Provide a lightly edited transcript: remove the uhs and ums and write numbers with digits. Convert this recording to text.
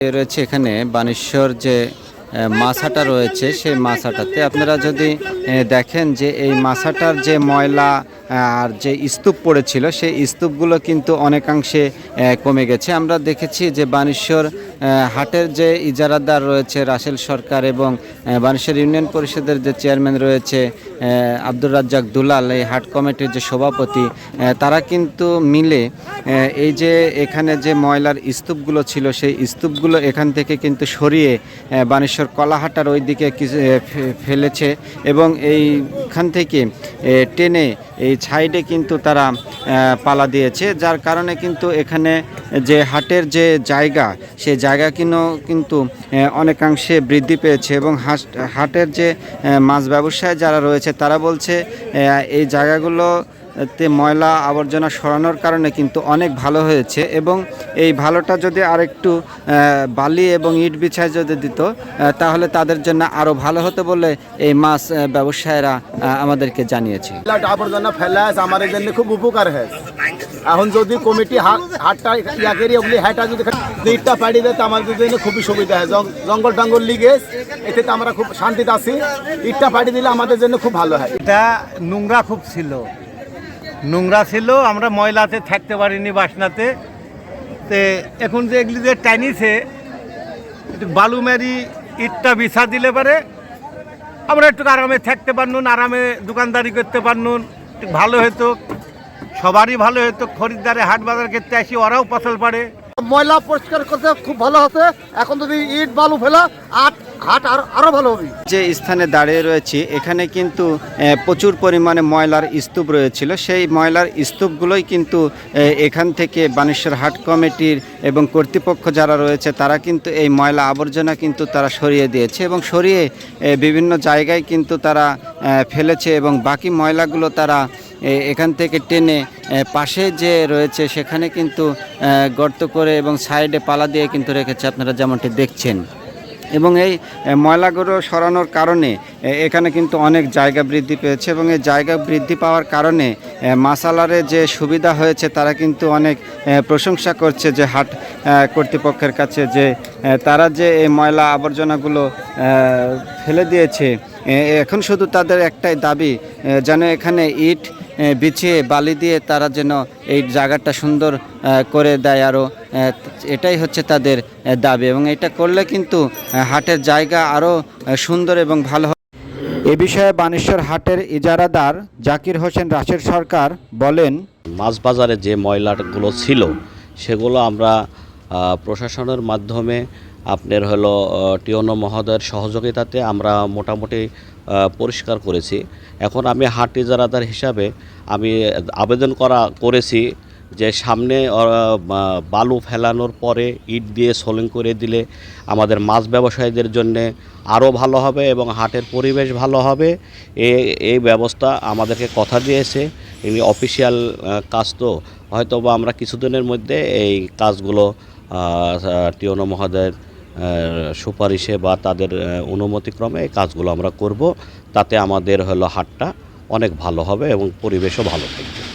রয়েছে এখানে বানেশ্বর যে মাছাটা রয়েছে সেই মাছাটাতে আপনারা যদি দেখেন যে এই মাছাটার যে ময়লা আর যে স্তূপ পড়েছিল সেই স্তূপগুলো কিন্তু অনেকাংশে কমে গেছে। আমরা দেখেছি যে বানেশ্বর হাটের যে ইজারাদার রয়েছে রাসেল সরকার এবং বানেশ্বর ইউনিয়ন পরিষদের যে চেয়ারম্যান রয়েছে আব্দুর রাজ্জাক দুলাল, এই হাট কমিটির যে সভাপতি, তারা কিন্তু মিলে এই যে এখানে যে ময়লার স্তূপগুলো ছিল সেই স্তূপগুলো এখান থেকে কিন্তু সরিয়ে বানেশ্বর কলাহাটার ওই দিকে ফেলেছে এবং এইখান থেকে টেনে এই সাইডে কিন্তু তারা পালা দিয়েছে, যার কারণে কিন্তু এখানে যে হাটের যে জায়গা সেই জায়গা কিন্তু অনেকাংশে বৃদ্ধি পেয়েছে এবং হাটের যে মাছ ব্যবসায়ী যারা রয়েছে তারা বলছে এই জায়গাগুলোতে ময়লা আবর্জনা সরানোর কারণে কিন্তু অনেক ভালো হয়েছে এবং এই ভালোটা যদি আরেকটু বালি এবং ইট বিছায় যদি দিত তাহলে তাদের জন্য আরও ভালো হতো বলে এই মাছ ব্যবসায়ীরা আমাদেরকে জানিয়েছে। আবর্জনা ফেলা আমার জন্য খুব উপকার হয়েছে। এখন যদি কমিটি হাটটা ইয়াকেরই ওগুলি হাটটা যদি ইটটা পাড়িয়ে দেয় তো আমাদের জন্য খুবই সুবিধা হয়। জঙ্গল টঙ্গল লিগে এতে তো আমরা খুব শান্তিতে আছি। ইটটা পাড়িয়ে দিলে আমাদের জন্য খুব ভালো হয়। এটা নোংরা খুব ছিল, আমরা ময়লাতে থাকতে পারিনি বাসনাতে। তো এখন যে এগুলি যে টাইনিছে বালু মেরি ইটটা বিছা দিলে পারে আমরা একটু আরামে থাকতে পারনুন, আরামে দোকানদারি করতে পারনুন, একটু ভালো হতো, সবারই ভালো হতো। খরিদ্দারে হাট বাজার করতে আসি ওরাও ফসল পারে। ময়লা পরিষ্কার করতে খুব ভালো হচ্ছে। এখন যদি ইট বালু ফেলা হাট আরো ভালো হবে। যে স্থানে দাঁড়িয়ে রয়েছি এখানে কিন্তু প্রচুর পরিমাণে ময়লার স্তূপ রয়েছিল, সেই ময়লার স্তূপগুলোই কিন্তু এখান থেকে বানেশ্বর হাট কমিটির এবং কর্তৃপক্ষ যারা রয়েছে তারা কিন্তু এই ময়লা আবর্জনা কিন্তু তারা সরিয়ে দিয়েছে এবং সরিয়ে বিভিন্ন জায়গায় কিন্তু তারা ফেলেছে এবং বাকি ময়লাগুলো তারা এখান থেকে টেনে পাশে যে রয়েছে সেখানে কিন্তু গর্ত করে এবং সাইডে পালা দিয়ে কিন্তু রেখেছে, আপনারা যেমনটি দেখছেন। এবং এই ময়লাগুলো সরানোর কারণে এখানে কিন্তু অনেক জায়গা বৃদ্ধি পেয়েছে এবং এই জায়গা বৃদ্ধি পাওয়ার কারণে মাসালারে যে সুবিধা হয়েছে তারা কিন্তু অনেক প্রশংসা করছে যে হাট কর্তৃপক্ষের কাছে যে তারা যে এই ময়লা আবর্জনাগুলো ফেলে দিয়েছে। এখন শুধু তাদের একটাই দাবি যেন এখানে ইট বিছিয়ে বালি দিয়ে তারা যেন এই জায়গাটা সুন্দর করে দেয় আরও, এটাই হচ্ছে তাদের দাবি এবং এটা করলে কিন্তু হাটের জায়গা আরও সুন্দর এবং ভালো হবে। এ বিষয়ে বানেশ্বর হাটের ইজারাদার জাকির হোসেন রাশেদ সরকার বলেন, মাছ বাজারে যে ময়লাগুলো ছিল সেগুলো আমরা প্রশাসনের মাধ্যমে আপনার হলো টিওনো মহোদয়ের সহযোগিতাতে আমরা মোটামুটি পরিষ্কার করেছি। এখন আমি হাট ইজারাদার হিসাবে আমি আবেদন করেছি যে সামনে বালু ফেলানোর পরে ইট দিয়ে সোলিং করে দিলে আমাদের মাছ ব্যবসায়ীদের জন্যে আরও ভালো হবে এবং হাটের পরিবেশ ভালো হবে। এই ব্যবস্থা আমাদেরকে কথা দিয়েছে। এই অফিসিয়াল কাজ তো হয়তো বা আমরা কিছুদিনের মধ্যে এই কাজগুলো টিওনো মহোদয়ের সুপারিশে বা তাদের অনুমতিক্রমে এই কাজগুলো আমরা করব, তাতে আমাদের হলো হাটটা অনেক ভালো হবে এবং পরিবেশও ভালো থাকবে।